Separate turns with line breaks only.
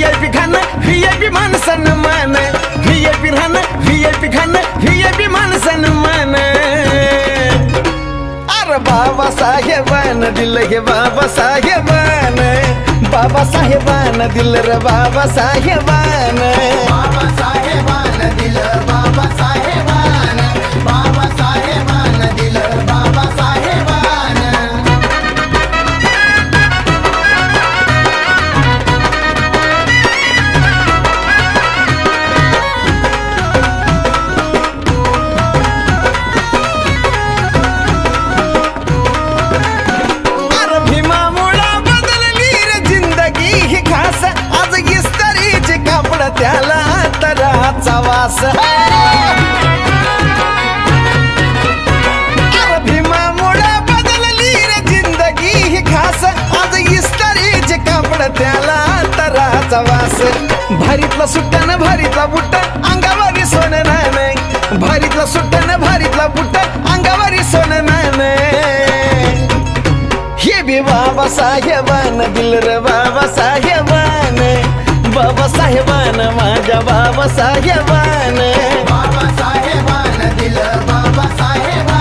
VIP खाणं VIP माणसानं मान VIP राहणं VIP खाणं VIP माणसानं मान अरे बाबासाहेबानं दिलं हे बाबासाहेबानं बाबासाहेबानं दिलं रे बाबासाहेबानं
बाबासाहेबानं दिलं बाबासाहेबानं बाबासाहेबानं दिलं बाबासाहेबानं
अरे भीमामुळं बदलली रे जिंदगी ही खास आज इस्त्रीचे कापड त्याला तराचा वास अरे भीमामुळं बदलली रे जिंदगी ही खास आज इस्त्रीचे कापड त्याला तराचा वास भारीतला सुट्टानं भारीतला बुट्टा अंगावरी सोनं नाणं भारीतला सुट्टानं भारीतला बुट्टा अंगावरी सोनं नाणं हे बी बाबासाहेबानं दिलं रे बाबासाहेबानं बाबासाहेबानं माझ्या बाबासाहेबानं
बाबासाहेबानं दिलं बाबासाहेबानं